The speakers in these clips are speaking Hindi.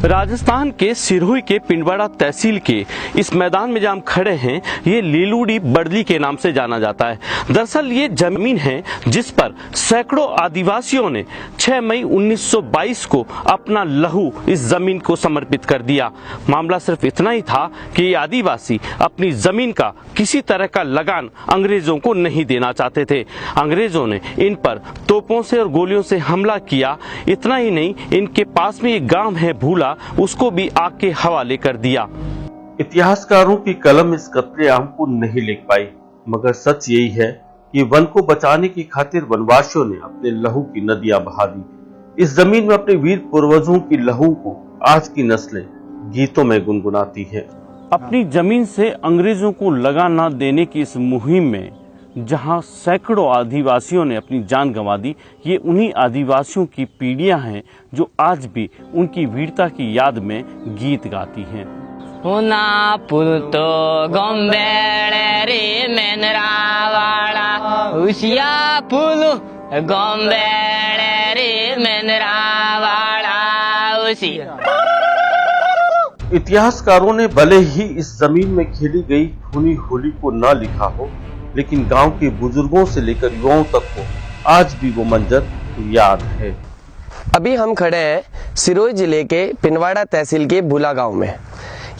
राजस्थान के सिरोही के पिंडवाड़ा तहसील के इस मैदान में जहाँ हम खड़े हैं, ये लीलूड़ी बड़ली के नाम से जाना जाता है। दरअसल ये जमीन है जिस पर सैकड़ों आदिवासियों ने 6 मई 1922 को अपना लहू इस जमीन को समर्पित कर दिया। मामला सिर्फ इतना ही था कि ये आदिवासी अपनी जमीन का किसी तरह का लगान अंग्रेजों को नहीं देना चाहते थे। अंग्रेजों ने इन पर तोपों से और गोलियों से हमला किया। इतना ही नहीं, इनके पास में एक गांव है भूला, उसको भी आग के हवाले कर दिया। इतिहासकारों की कलम इस कत्लेआम को नहीं लिख पाई, मगर सच यही है कि वन को बचाने की खातिर वनवासियों ने अपने लहू की नदियां बहा दी। इस जमीन में अपने वीर पूर्वजों की लहू को आज की नस्लें गीतों में गुनगुनाती हैं। अपनी जमीन से अंग्रेजों को लगान न देने की इस मुहिम में जहां सैकड़ों आदिवासियों ने अपनी जान गंवा दी, ये उन्हीं आदिवासियों की पीढ़ियां हैं जो आज भी उनकी वीरता की याद में गीत गाती हैं। इतिहासकारों ने भले ही इस जमीन में खेली गई खूनी होली को न लिखा हो, लेकिन गांव के बुजुर्गों से लेकर युवाओं तक को आज भी वो मंजर याद है। अभी हम खड़े हैं सिरोही जिले के पिंडवाड़ा तहसील के भूला गांव में।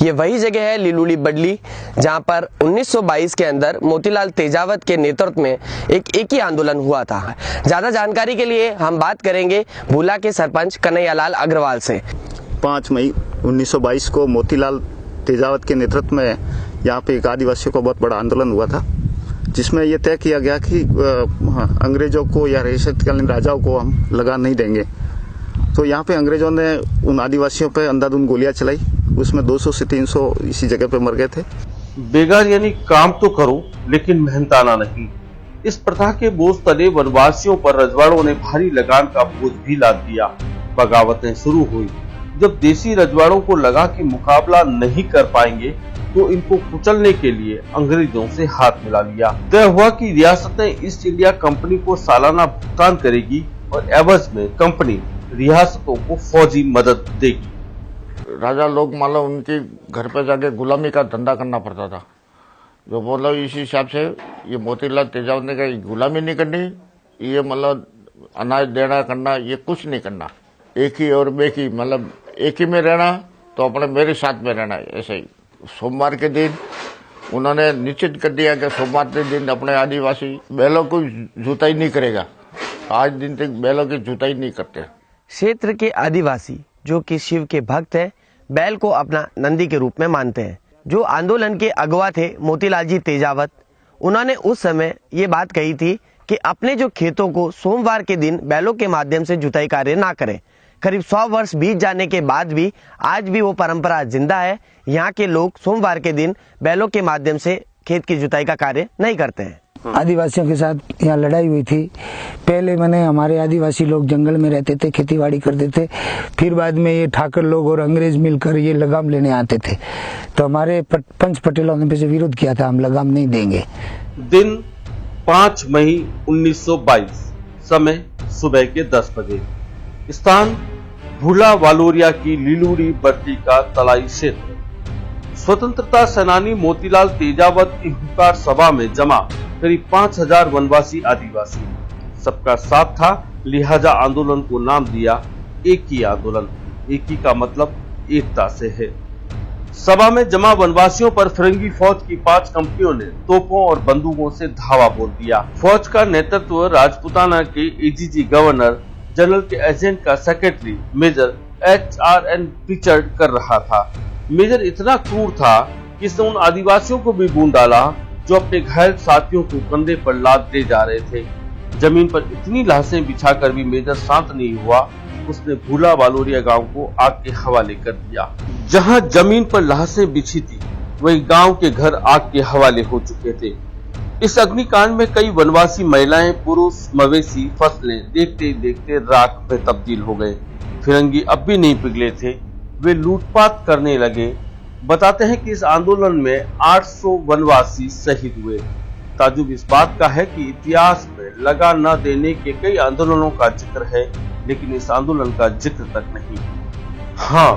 ये वही जगह है लीलूड़ी बड़ली, जहां पर 1922 के अंदर मोतीलाल तेजावत के नेतृत्व में एक ही आंदोलन हुआ था। ज्यादा जानकारी के लिए हम बात करेंगे भूला के सरपंच कन्हैयालाल अग्रवाल से। 5 मई 1922 को मोतीलाल तेजावत के नेतृत्व में यहाँ पे एक आदिवासियों का बहुत बड़ा आंदोलन हुआ था, जिसमें यह तय किया गया कि अंग्रेजों को या रियासतकालीन राजाओं को हम लगान नहीं देंगे। तो यहाँ पे अंग्रेजों ने उन आदिवासियों पे अंधाधुंध गोलियां चलाई, उसमें 200 से 300 इसी जगह पे मर गए थे। बेगार यानी काम तो करो लेकिन मेहनताना नहीं। इस प्रथा के बोझ तले वनवासियों पर रजवाड़ों ने भारी लगान का बोझ भी लाद दिया। बगावतें शुरू हुई। जब देसी रजवाड़ों को लगा कि मुकाबला नहीं कर पाएंगे तो इनको कुचलने के लिए अंग्रेजों से हाथ मिला लिया। तय हुआ कि रियासतें ईस्ट इंडिया कंपनी को सालाना भुगतान करेगी और एवज में कंपनी रियासतों को फौजी मदद देगी। राजा लोग मतलब उनके घर पे जाके गुलामी का धंधा करना पड़ता था। जो मतलब इसी हिसाब से ये मोतीलाल तेजावत ने कहा गुलामी नहीं करनी, ये मतलब अनाज देना करना, ये कुछ नहीं करना, एक ही और एक ही, मतलब एक ही में रहना, तो अपने मेरे साथ में रहना। ऐसे ही सोमवार के दिन उन्होंने निश्चित कर दिया कि सोमवार के दिन अपने आदिवासी बैलों को जुताई नहीं करेगा। आज दिन तक बैलों की जुताई नहीं करते। क्षेत्र के आदिवासी जो कि शिव के भक्त हैं, बैल को अपना नंदी के रूप में मानते हैं। जो आंदोलन के अगवा थे मोतीलाल जी तेजावत, उन्होंने उस समय ये बात कही थी कि अपने जो खेतों को सोमवार के दिन बैलों के माध्यम से जुताई कार्य ना करें। करीब 100 वर्ष बीत जाने के बाद भी आज भी वो परंपरा जिंदा है। यहाँ के लोग सोमवार के दिन बैलों के माध्यम से खेत की जुताई का कार्य नहीं करते हैं। आदिवासियों के साथ यहाँ लड़ाई हुई थी। पहले मैंने हमारे आदिवासी लोग जंगल में रहते थे, खेतीबाड़ी करते थे। फिर बाद में ये ठाकर लोग और अंग्रेज मिलकर ये लगाम लेने आते थे, तो हमारे पंच पटेलों ने पीछे विरोध किया था, हम लगाम नहीं देंगे। दिन 5 मई 1922, समय सुबह के 10 बजे। स्थान भूला वालोरिया की लीलूड़ी बड़ली का तलाई क्षेत्र। स्वतंत्रता सेनानी मोतीलाल तेजावत की हुंकार सभा में जमा करीब 5000 वनवासी आदिवासी। सबका साथ था, लिहाजा आंदोलन को नाम दिया एक ही आंदोलन। एक ही का मतलब एकता से है। सभा में जमा वनवासियों पर फिरंगी फौज की 5 कंपनियों ने तोपों और बंदूकों से धावा बोल दिया। फौज का नेतृत्व राजपुताना के एजीजी गवर्नर जनरल के एजेंट का सेक्रेटरी मेजर HRN पिचर्ड कर रहा था। मेजर इतना क्रूर था कि इसने उन आदिवासियों को भी भून डाला जो अपने घायल साथियों को कंधे पर लाद ले जा रहे थे। जमीन पर इतनी लाशें बिछाकर भी मेजर शांत नहीं हुआ। उसने भूला वालोरिया गांव को आग के हवाले कर दिया। जहां जमीन पर लाशें बिछी थी, वही गांव के घर आग के हवाले हो चुके थे। इस अग्निकांड में कई वनवासी महिलाएं, पुरुष, मवेशी, फसलें देखते देखते राख में तब्दील हो गए। फिरंगी अब भी नहीं पिघले थे। वे लूटपाट करने लगे। बताते हैं कि इस आंदोलन में 800 वनवासी शहीद हुए। ताजुब इस बात का है कि इतिहास में लगान न देने के कई आंदोलनों का जिक्र है, लेकिन इस आंदोलन का जिक्र तक नहीं। हाँ,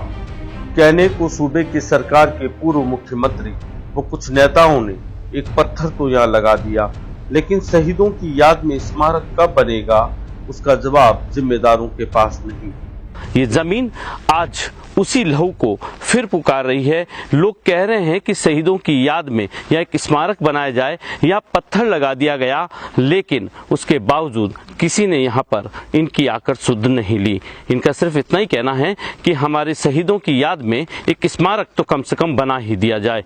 कहने को सूबे की सरकार के पूर्व मुख्यमंत्री व कुछ नेताओं ने एक पत्थर तो यहाँ लगा दिया, लेकिन शहीदों की याद में स्मारक कब बनेगा उसका जवाब जिम्मेदारों के पास नहीं। ये जमीन आज उसी लहू को फिर पुकार रही है। लोग कह रहे हैं कि शहीदों की याद में या एक स्मारक बनाया जाए या पत्थर लगा दिया गया, लेकिन उसके बावजूद किसी ने यहाँ पर इनकी आकर सुध नहीं ली। इनका सिर्फ इतना ही कहना है कि हमारे शहीदों की याद में एक स्मारक तो कम से कम बना ही दिया जाए।